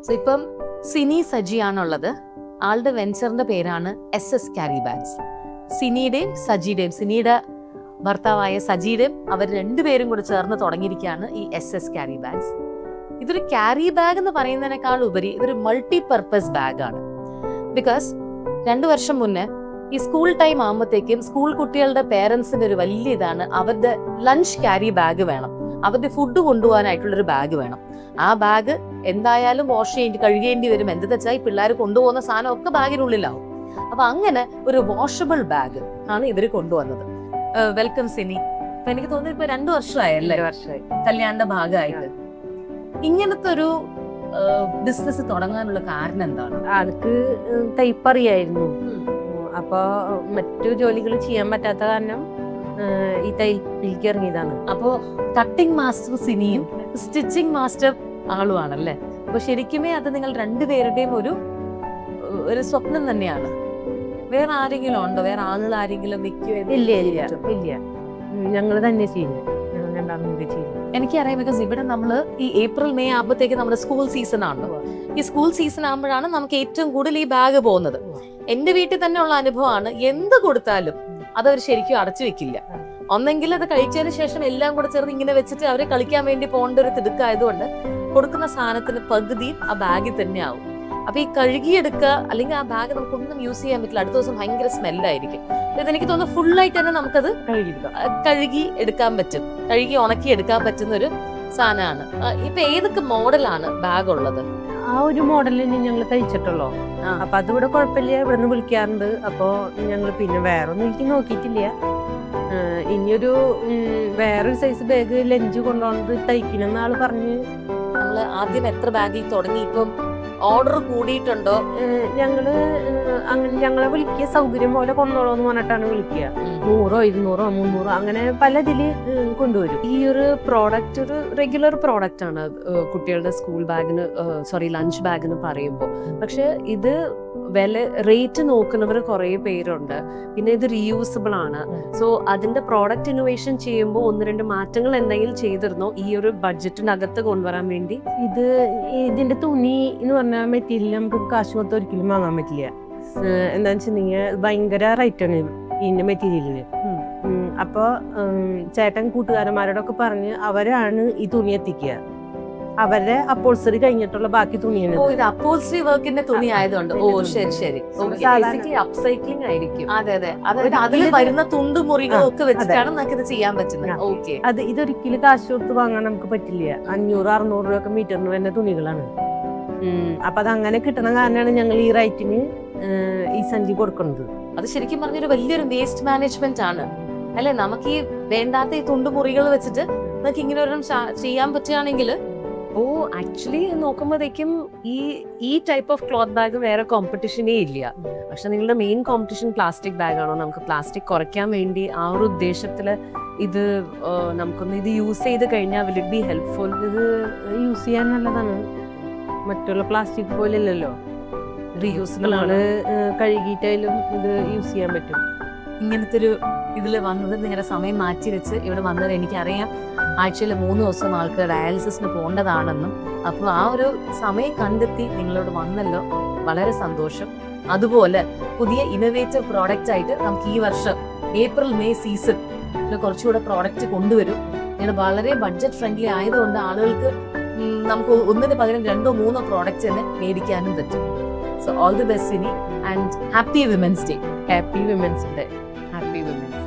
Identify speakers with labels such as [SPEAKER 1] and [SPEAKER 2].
[SPEAKER 1] So ഇപ്പം സിനി സജിയാണുള്ളത്. ആളുടെ വെഞ്ചറിന്റെ പേരാണ് SS ക്യാരി ബാഗ്സ്. സിനിയുടെയും സജിയുടെയും, സിനിയുടെ ഭർത്താവായ സജിയുടെയും അവർ രണ്ടുപേരും കൂടെ ചേർന്ന് തുടങ്ങിയിരിക്കുകയാണ് ഈ SS ക്യാരി ബാഗ്സ്. ഇതൊരു ക്യാരി ബാഗ് എന്ന് പറയുന്നതിനേക്കാൾ ഉപരി ഇതൊരു മൾട്ടി പർപ്പസ് ബാഗാണ്. ബിക്കോസ് 2 വർഷം മുന്നേ ഈ സ്കൂൾ ടൈം ആകുമ്പോഴത്തേക്കും സ്കൂൾ കുട്ടികളുടെ പേരൻസിന്റെ ഒരു വലിയ ഇതാണ്, അവരുടെ ലഞ്ച് ക്യാരി ബാഗ് വേണം, അവരുടെ ഫുഡ് കൊണ്ടുപോകാനായിട്ടുള്ളൊരു ബാഗ് വേണം. ആ ബാഗ് എന്തായാലും വാഷ് ചെയ്യേണ്ടി കഴുകേണ്ടി വരും. എന്താ വെച്ചാൽ ഈ പിള്ളേർ കൊണ്ടുപോകുന്ന സാധനം ഒക്കെ ബാഗിനുള്ളിലാവും. അപ്പൊ അങ്ങനെ ഒരു വാഷബിൾ ബാഗ് ആണ് ഇവര് കൊണ്ടുവന്നത്. വെൽക്കം സിനി. അപ്പൊ എനിക്ക് തോന്നുന്നു ഇപ്പൊ 2 വർഷമായല്ലേ?
[SPEAKER 2] 2 വർഷമായി
[SPEAKER 1] കല്യാണന്റെ ഭാഗമായിട്ട്. ഇങ്ങനത്തെ ഒരു ബിസിനസ് തുടങ്ങാനുള്ള കാരണം എന്താണ്?
[SPEAKER 2] ആൾക്ക് തയ്പ്പറിയായിരുന്നു. അപ്പൊ മറ്റു ജോലികൾ ചെയ്യാൻ പറ്റാത്ത കാരണം ഈ തയ്പ്പിലേക്ക് ഇറങ്ങിയതാണ്.
[SPEAKER 1] അപ്പോ കട്ടിംഗ് മാസ്റ്റർ സിനിയും സ്റ്റിച്ചിങ് മാസ്റ്റർ ആളുമാണല്ലേ? അപ്പൊ ശരിക്കുമേ അത് നിങ്ങൾ രണ്ടുപേരുടെയും ഒരു സ്വപ്നം തന്നെയാണ്. വേറെ ആരെങ്കിലും ഉണ്ടോ? വേറെ ആളുകൾ ആരെങ്കിലും
[SPEAKER 2] ഇല്ല, ഞങ്ങള് തന്നെ ചെയ്യുന്നു.
[SPEAKER 1] എനിക്കറിയാം. ബിക്കോസ് ഇവിടെ നമ്മള് ഈ ഏപ്രിൽ മെയ് ആകുമ്പോഴത്തേക്ക് നമ്മുടെ സ്കൂൾ സീസൺ ആണല്ലോ. ഈ സ്കൂൾ സീസൺ ആകുമ്പോഴാണ് നമുക്ക് ഏറ്റവും കൂടുതൽ ഈ ബാഗ് പോകുന്നത്. എന്റെ വീട്ടിൽ തന്നെ ഉള്ള അനുഭവമാണ്, എന്ത് കൊടുത്താലും അതവർ ശരിക്കും അടച്ചു വെക്കില്ല. ഒന്നെങ്കിൽ അത് കഴിച്ചതിന് ശേഷം എല്ലാം കൂടെ ചേർന്ന് ഇങ്ങനെ വെച്ചിട്ട് അവരെ കളിക്കാൻ വേണ്ടി പോകേണ്ട ഒരു തിടുക്കായതുകൊണ്ട് കൊടുക്കുന്ന സാധനത്തിന് പകുതി ആ ബാഗിൽ തന്നെ ആവും. അപ്പൊ ഈ കഴുകിയെടുക്കുക, അല്ലെങ്കിൽ ആ ബാഗ് നമുക്കൊന്നും യൂസ് ചെയ്യാൻ പറ്റില്ല. അടുത്ത ദിവസം ഭയങ്കര സ്മെല്ലായിരിക്കും. ഇതെനിക്ക് തോന്നുന്നു ഫുള്ളായിട്ട് തന്നെ നമുക്കത് കഴുകി എടുക്കാൻ പറ്റും, കഴുകി ഉണക്കി എടുക്കാൻ പറ്റുന്ന ഒരു സാധനമാണ്. ഇപ്പൊ ഏതൊക്കെ മോഡലാണ് ബാഗ് ഉള്ളത്?
[SPEAKER 2] ആ ഒരു മോഡൽ തന്നെ ഞങ്ങൾ തയ്ച്ചിട്ടുള്ളൂ. അപ്പൊ അതിവിടെ കുഴപ്പമില്ല, ഇവിടെ നിന്ന് വിളിക്കാറുണ്ട്. അപ്പൊ ഞങ്ങൾ പിന്നെ വേറെ ഒന്നും എനിക്ക് നോക്കിയിട്ടില്ല. ഇനിയൊരു വേറൊരു സൈസ് ബാഗ് ലഞ്ച് കൊണ്ടുപോകുന്നത് തയ്ക്കണമെന്ന് ആള് പറഞ്ഞ്.
[SPEAKER 1] നമ്മള് ആദ്യം എത്ര ബാഗിൽ തുടങ്ങി? ഇപ്പം ഓർഡർ കൂടിയിട്ടുണ്ടോ?
[SPEAKER 2] ഞങ്ങളെ വിളിക്കുക സൗകര്യം പോലെ കൊണ്ടുപോകണമെന്ന് പറഞ്ഞിട്ടാണ് വിളിക്കുക. 100, 200, 300 അങ്ങനെ പല ഇതില് കൊണ്ടുവരും. ഈ ഒരു പ്രോഡക്റ്റ് ഒരു റെഗുലർ പ്രോഡക്റ്റ് ആണ് കുട്ടികളുടെ സ്കൂൾ ബാഗിന്, ലഞ്ച് ബാഗിന് പറയുമ്പോൾ. പക്ഷെ ഇത് റേറ്റ് നോക്കുന്നവർ കുറേ പേരുണ്ട്. പിന്നെ ഇത് റീയൂസബിൾ ആണ്. സോ അതിന്റെ പ്രോഡക്റ്റ് ഇന്നോവേഷൻ ചെയ്യുമ്പോൾ 1-2 മാറ്റങ്ങൾ എന്തെങ്കിലും ചെയ്തിരുന്നോ ഈ ഒരു ബഡ്ജറ്റിനകത്ത് കൊണ്ടുവരാൻ വേണ്ടി? ഇതിന്റെ തുണി എന്ന് പറഞ്ഞ മെറ്റീരിയൽ നമുക്ക് കാശ് കൊടുത്ത് ഒരിക്കലും വാങ്ങാൻ പറ്റില്ല. എന്താന്ന് വെച്ചിട്ടുണ്ടെങ്കിൽ ഭയങ്കര റേറ്റാണ് ഇതിന്റെ മെറ്റീരിയലിന്. അപ്പൊ ചേട്ടൻ കൂട്ടുകാരന്മാരോടൊക്കെ പറഞ്ഞ് അവരാണ് ഈ തുണി എത്തിക്കുക. അവരുടെ അപ്പോൾസറി കഴിഞ്ഞിട്ടുള്ള ബാക്കി തുണിയാണ്.
[SPEAKER 1] ഇത് അപ്പോൾസറി വർക്കിന്റെ തുണി ആയതുകൊണ്ട്. ശരി. അപ്സൈക്ലിംഗ് ആയിരിക്കും. അതെ. അതിൽ വരുന്ന തുണ്ട് മുറികളും ഒക്കെ വെച്ചിട്ടാണ് നമുക്ക് ഇത് ചെയ്യാൻ പറ്റുന്നത്.
[SPEAKER 2] ഇതൊരിക്കലും കാശ് കൊടുത്ത് വാങ്ങാൻ നമുക്ക് പറ്റില്ല. 500-600 രൂപ മീറ്ററിന് വരുന്ന തുണികളാണ്. അപ്പൊ അത് അങ്ങനെ കിട്ടണ കാരണമാണ് ഞങ്ങൾ ഈ റേറ്റിന് ഈ സഞ്ചി കൊടുക്കുന്നത്.
[SPEAKER 1] അത് ശരിക്കും പറഞ്ഞൊരു വലിയൊരു വേസ്റ്റ് മാനേജ്മെന്റ് ആണ് അല്ലെ? നമുക്ക് ഈ വേണ്ടാത്ത ഈ തുണ്ട് മുറികൾ വെച്ചിട്ട് നമുക്ക് ഇങ്ങനെ ഒരു ചെയ്യാൻ പറ്റുകയാണെങ്കിൽ.
[SPEAKER 2] ആക്ച്വലി നോക്കുമ്പോഴത്തേക്കും ഈ ടൈപ്പ് ഓഫ് ക്ലോത്ത് ബാഗ് വേറെ കോമ്പറ്റീഷനേ ഇല്ല. പക്ഷെ നിങ്ങളുടെ മെയിൻ കോമ്പറ്റീഷൻ പ്ലാസ്റ്റിക് ബാഗാണോ? നമുക്ക് പ്ലാസ്റ്റിക് കുറയ്ക്കാൻ വേണ്ടി ആ ഒരു ഉദ്ദേശത്തില് ഇത് നമുക്കൊന്ന് ഇത് യൂസ് ചെയ്ത് കഴിഞ്ഞാൽ വിൽ ഇറ്റ് ബി ഹെൽപ്ഫുൾ. ഇത് യൂസ് ചെയ്യാൻ നല്ലതാണ്. മറ്റുള്ള പ്ലാസ്റ്റിക് പോലെ ഇല്ലല്ലോ, റീയൂസബിൾ ആണ്. കഴുകിയിട്ടായാലും ഇത് യൂസ് ചെയ്യാൻ പറ്റും.
[SPEAKER 1] ഇങ്ങനത്തെ ഒരു ഇതിൽ വന്നത് നിങ്ങളുടെ സമയം മാറ്റി വെച്ച് ഇവിടെ വന്നത് എനിക്കറിയാം. ആഴ്ചയിൽ 3 ദിവസം ആൾക്ക് ഡയാലിസിസിന് പോകേണ്ടതാണെന്നും. അപ്പോൾ ആ ഒരു സമയം കണ്ടെത്തി നിങ്ങളോട് വന്നല്ലോ, വളരെ സന്തോഷം. അതുപോലെ പുതിയ ഇന്നോവേറ്റീവ് പ്രോഡക്റ്റ് ആയിട്ട് നമുക്ക് ഈ വർഷം ഏപ്രിൽ മെയ് സീസണിൽ കുറച്ചുകൂടെ പ്രോഡക്റ്റ് കൊണ്ടുവരും. നിങ്ങൾ വളരെ ബഡ്ജറ്റ് ഫ്രണ്ട്ലി ആയതുകൊണ്ട് ആളുകൾക്ക് നമുക്ക് 1-ന് പകരം 2-3 പ്രോഡക്റ്റ് തന്നെ മേടിക്കാനും പറ്റും. So all the best Sini and happy women's day.
[SPEAKER 2] Happy women's day. Happy women's.